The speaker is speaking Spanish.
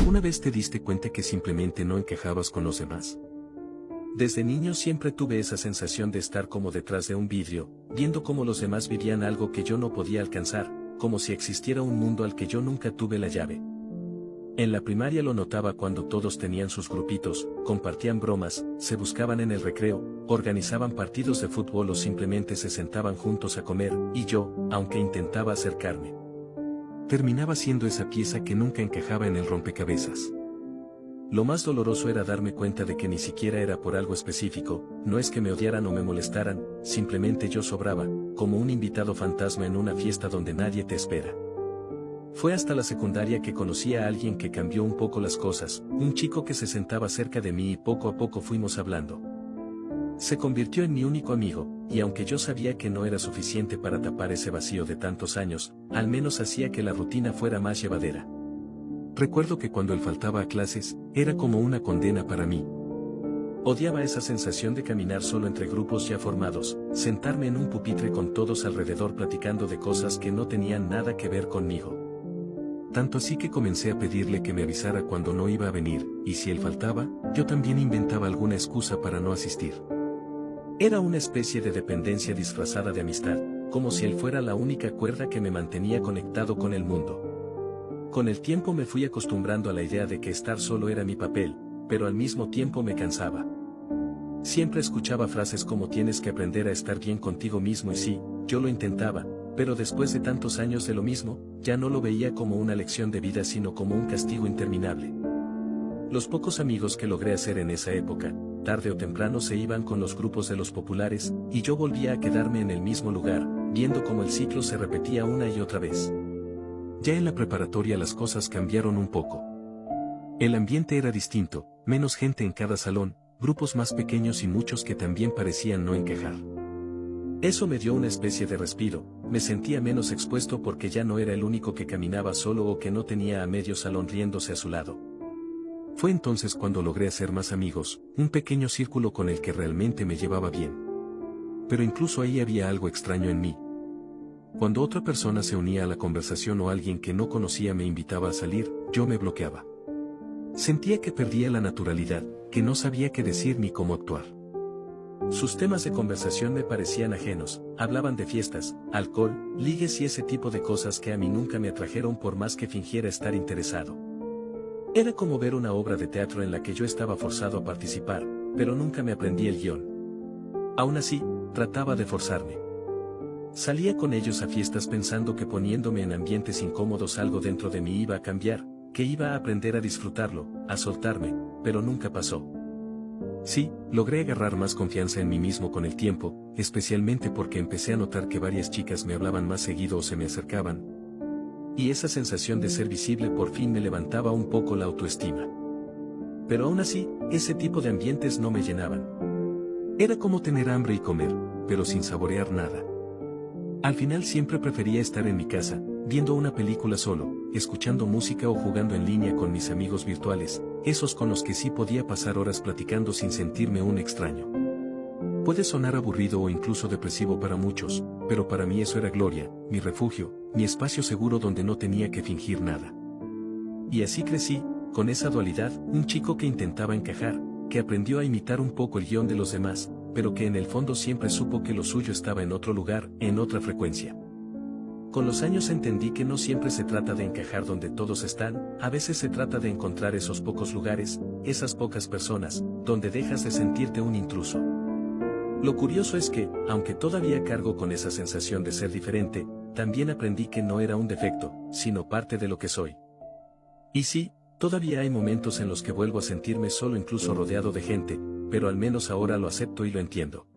¿Alguna vez te diste cuenta que simplemente no encajabas con los demás? Desde niño siempre tuve esa sensación de estar como detrás de un vidrio, viendo cómo los demás vivían algo que yo no podía alcanzar, como si existiera un mundo al que yo nunca tuve la llave. En la primaria lo notaba cuando todos tenían sus grupitos, compartían bromas, se buscaban en el recreo, organizaban partidos de fútbol o simplemente se sentaban juntos a comer, y yo, aunque intentaba acercarme, terminaba siendo esa pieza que nunca encajaba en el rompecabezas. Lo más doloroso era darme cuenta de que ni siquiera era por algo específico, no es que me odiaran o me molestaran, simplemente yo sobraba, como un invitado fantasma en una fiesta donde nadie te espera. Fue hasta la secundaria que conocí a alguien que cambió un poco las cosas, un chico que se sentaba cerca de mí y poco a poco fuimos hablando. Se convirtió en mi único amigo, y aunque yo sabía que no era suficiente para tapar ese vacío de tantos años, al menos hacía que la rutina fuera más llevadera. Recuerdo que cuando él faltaba a clases, era como una condena para mí. Odiaba esa sensación de caminar solo entre grupos ya formados, sentarme en un pupitre con todos alrededor platicando de cosas que no tenían nada que ver conmigo. Tanto así que comencé a pedirle que me avisara cuando no iba a venir, y si él faltaba, yo también inventaba alguna excusa para no asistir. Era una especie de dependencia disfrazada de amistad, como si él fuera la única cuerda que me mantenía conectado con el mundo. Con el tiempo me fui acostumbrando a la idea de que estar solo era mi papel, pero al mismo tiempo me cansaba. Siempre escuchaba frases como tienes que aprender a estar bien contigo mismo y sí, yo lo intentaba, pero después de tantos años de lo mismo, ya no lo veía como una lección de vida sino como un castigo interminable. Los pocos amigos que logré hacer en esa época, tarde o temprano se iban con los grupos de los populares, y yo volvía a quedarme en el mismo lugar, viendo cómo el ciclo se repetía una y otra vez. Ya en la preparatoria las cosas cambiaron un poco. El ambiente era distinto, menos gente en cada salón, grupos más pequeños y muchos que también parecían no encajar. Eso me dio una especie de respiro, me sentía menos expuesto porque ya no era el único que caminaba solo o que no tenía a medio salón riéndose a su lado. Fue entonces cuando logré hacer más amigos, un pequeño círculo con el que realmente me llevaba bien. Pero incluso ahí había algo extraño en mí. Cuando otra persona se unía a la conversación o alguien que no conocía me invitaba a salir, yo me bloqueaba. Sentía que perdía la naturalidad, que no sabía qué decir ni cómo actuar. Sus temas de conversación me parecían ajenos, hablaban de fiestas, alcohol, ligues y ese tipo de cosas que a mí nunca me atrajeron por más que fingiera estar interesado. Era como ver una obra de teatro en la que yo estaba forzado a participar, pero nunca me aprendí el guión. Aún así, trataba de forzarme. Salía con ellos a fiestas pensando que poniéndome en ambientes incómodos algo dentro de mí iba a cambiar, que iba a aprender a disfrutarlo, a soltarme, pero nunca pasó. Sí, logré agarrar más confianza en mí mismo con el tiempo, especialmente porque empecé a notar que varias chicas me hablaban más seguido o se me acercaban. Y esa sensación de ser visible por fin me levantaba un poco la autoestima. Pero aún así, ese tipo de ambientes no me llenaban. Era como tener hambre y comer, pero sin saborear nada. Al final siempre prefería estar en mi casa, viendo una película solo, escuchando música o jugando en línea con mis amigos virtuales, esos con los que sí podía pasar horas platicando sin sentirme un extraño. Puede sonar aburrido o incluso depresivo para muchos, pero para mí eso era gloria, mi refugio, mi espacio seguro donde no tenía que fingir nada. Y así crecí, con esa dualidad, un chico que intentaba encajar, que aprendió a imitar un poco el guión de los demás, pero que en el fondo siempre supo que lo suyo estaba en otro lugar, en otra frecuencia. Con los años entendí que no siempre se trata de encajar donde todos están, a veces se trata de encontrar esos pocos lugares, esas pocas personas, donde dejas de sentirte un intruso. Lo curioso es que, aunque todavía cargo con esa sensación de ser diferente, también aprendí que no era un defecto, sino parte de lo que soy. Y sí, todavía hay momentos en los que vuelvo a sentirme solo incluso rodeado de gente, pero al menos ahora lo acepto y lo entiendo.